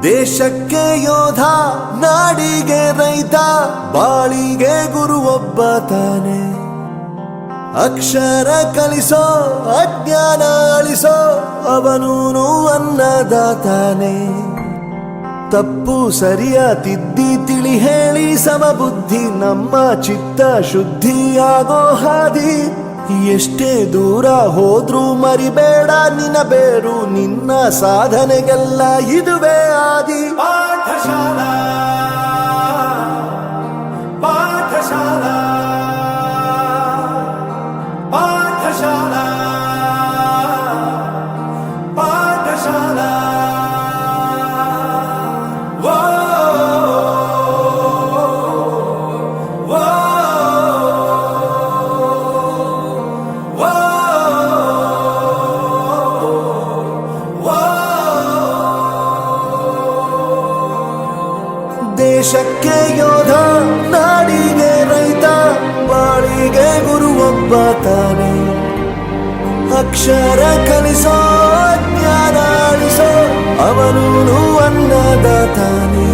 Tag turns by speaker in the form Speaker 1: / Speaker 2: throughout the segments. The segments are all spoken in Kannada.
Speaker 1: ದೇಶಕ್ಕೆ ಯೋಧ, ನಾಡಿಗೆ ರೈತ, ಬಾಳಿಗೆ ಗುರು ಒಬ್ಬ ತಾನೆ. ಅಕ್ಷರ ಕಲಿಸೋ, ಅಜ್ಞಾನ ಅಳಿಸೋ, ಅವನೂನು ಅನ್ನದಾತಾನೆ. ತಪ್ಪು ಸರಿಯ ತಿದ್ದಿ ತಿಳಿ ಹೇಳಿ ಸಮಬುದ್ಧಿ ನಮ್ಮ ಚಿತ್ತ ಶುದ್ಧಿಯಾಗೋ ಹಾದಿ. ಎಷ್ಟೇ ದೂರ ಹೋದ್ರೂ ಮರಿಬೇಡ ನಿನ್ನ ಬೇರು, ನಿನ್ನ ಸಾಧನೆಗೆಲ್ಲ ಇದುವೇ ಆದಿ. ಪಾಠಶಾಲಾ ಪಾಠಶಾಲಾ ಪಾಠಶಾಲಾ ಪಾಠಶಾಲಾ. ದೇಶಕ್ಕೆ ಯೋಧ, ನಾಡಿಗೆ ರೈತ, ಬಾಳಿಗೆ ಗುರು ಒಬ್ಬ ತಾನೆ. ಅಕ್ಷರ ಕಲಿಸೋ, ಜ್ಞಾನ ಅಳಿಸೋ, ಅವನೂನು ಅನ್ನದಾತಾನೆ.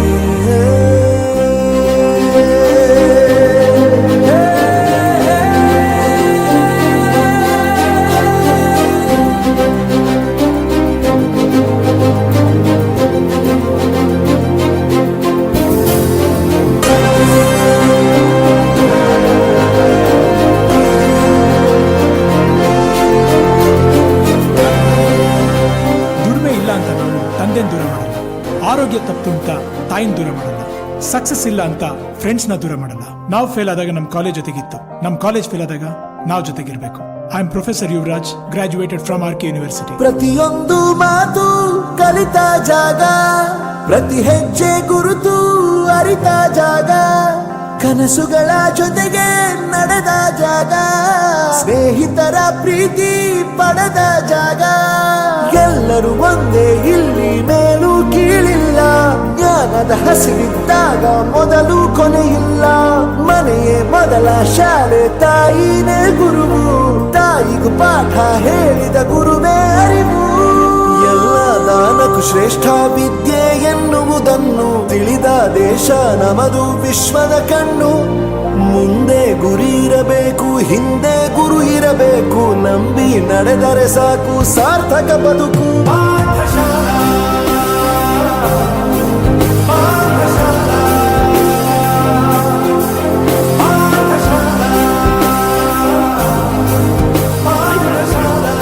Speaker 2: ದೂರ ಮಾಡಲ್ಲ, ಆರೋಗ್ಯ ತಪ್ಪು ಅಂತ ತಾಯಿನ ದೂರ ಮಾಡಲ್ಲ, ಸಕ್ಸಸ್ ಇಲ್ಲ ಅಂತ ಫ್ರೆಂಡ್ಸ್ ನ ದೂರ ಮಾಡಲ್ಲ. ನಾವು ಫೇಲ್ ಆದಾಗ ನಮ್ ಕಾಲೇಜ್ ಜೊತೆಗಿತ್ತು, ನಮ್ ಕಾಲೇಜ್ ಫೇಲ್ ಆದಾಗ ನಾವು ಜೊತೆಗಿರ್ಬೇಕು. I am professor Yuvaraj, graduated from R K university.
Speaker 1: ಪ್ರತಿಯೊಂದು ಮಾತು ಕಲಿತ ಜಾಗ, ಪ್ರತಿ ಹೆಜ್ಜೆ ಗುರುತು ಅರಿತ ಜಾಗ, ಕನಸುಗಳ ಜೊತೆಗೆ ನಡೆದ ಜಾಗ, ಸ್ನೇಹಿತರ ಪ್ರೀತಿ ಪಡೆದ ಜಾಗ. ಎಲ್ಲರೂ ಒಂದೇ ಇಲ್ಲಿ, ಮೇಲೂ ಕೀಳಿಲ್ಲ. ಜ್ಞಾನದ ಹಸಿವಿದ್ದಾಗ ಮೊದಲು ಕೊನೆಯಿಲ್ಲ. ಮನೆಯೇ ಮೊದಲ ಶಾಲೆ, ತಾಯಿನೇ ಗುರುವು, ತಾಯಿಗೂ ಪಾಠ ಹೇಳಿದ ಗುರುವೇ ಅರಿವು. ಎಲ್ಲ ದಾನಕ್ಕೂ ಶ್ರೇಷ್ಠ ವಿದ್ಯೆ ಎನ್ನುವುದನ್ನು ತಿಳಿದ ದೇಶ ನಮದು, ವಿಶ್ವದ ಕಣ್ಣು. ಮುಂದೆ ಗುರಿ ಇರಬೇಕು, ಹಿಂದೆ ಗುರು ಇರಬೇಕು, ನಂಬಿ ನಡೆದರೆ ಸಾಕು ಸಾರ್ಥಕ ಬದುಕು. ಪಾಠಶಾಲಾ ಪಾಠಶಾಲಾ ಪಾಠಶಾಲಾ ಪಾಠಶಾಲಾ.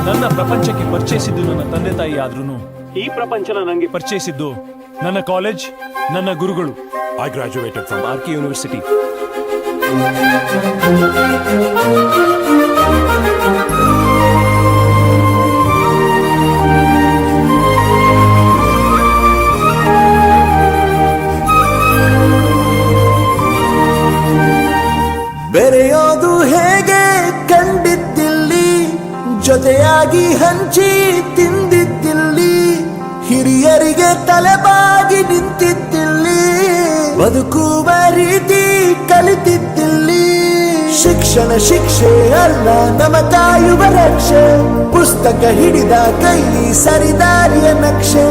Speaker 3: ನನ್ನ ಪ್ರಪಂಚಕ್ಕೆ ಪರಿಚಯಿಸಿದ್ದು ನನ್ನ ತಂದೆ ತಾಯಿ ಆದ್ರೂ ಈ ಪ್ರಪಂಚನ ನನಗೆ ಪರಿಚಯಿಸಿದ್ದು ನನ್ನ ಕಾಲೇಜ್, ನನ್ನ ಗುರುಗಳು.
Speaker 4: I graduated from
Speaker 3: R K university.
Speaker 1: ಬೆರೆಯೋದು ಹೇಗೆ ಕಂಡಿದ್ದಿಲ್ಲಿ, ಜೊತೆಯಾಗಿ ಹಂಚಿ ತಿಂದಿದ್ದಿಲ್ಲಿ, ಹಿರಿಯರಿಗೆ ತಲೆಬಾಗಿ ನಿಂತಿದ್ದಿಲ್ಲಿ, ಬದುಕುವ ರೀತಿ ಕಲಿತಿದ್ದಿಲ್ಲಿ. ಶಿಕ್ಷಣ ಶಿಕ್ಷೆ ಅಲ್ಲ, ನಮ ಕಾಯುವ ರಕ್ಷೆ, ಪುಸ್ತಕ ಹಿಡಿದ ಕೈ ಸರಿದಾರಿಯ ನಕ್ಷೆ.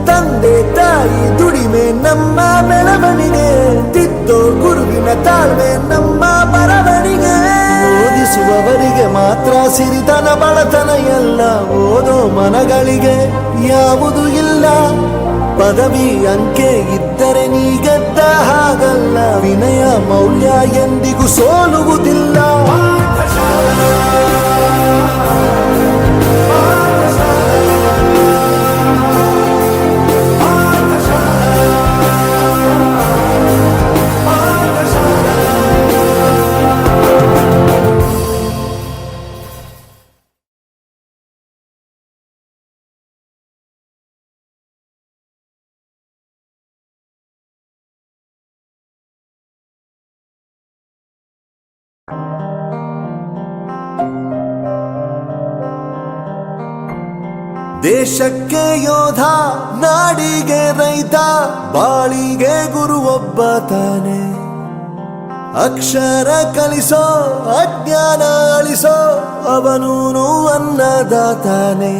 Speaker 1: ತಂದೆ ತಾಯಿ ದುಡಿಮೆ ನಮ್ಮ ಬೆಳವಣಿಗೆ, ತಿದ್ದೋ ಗುರುವಿನ ತಾಳ್ಮೆ ನಮ್ಮ ಬರವಣಿಗೆ. ಓದಿಸುವವರಿಗೆ ಮಾತ್ರ ಸಿರಿತನ ಬಡತನ ಎಲ್ಲ, ಓದೋ ಮನಗಳಿಗೆ ಯಾವುದು ಇಲ್ಲ. ಪದವಿ ಅಂಕೆ ಇದ್ದರೆ ನೀ ಗೆದ್ದ ಹಾಗಲ್ಲ, ವಿನಯ ಮೌಲ್ಯ ಎಂದಿಗೂ ಸೋಲುವುದಿಲ್ಲ. ದೇಶಕ್ಕೆ ಯೋಧ, ನಾಡಿಗೆ ರೈತ, ಬಾಳಿಗೆ ಗುರು ಒಬ್ಬ ತಾನೆ. ಅಕ್ಷರ ಕಲಿಸೋ, ಅಜ್ಞಾನ ಅಳಿಸೋ, ಅವನೂನು ಅನ್ನದಾತಾನೆ.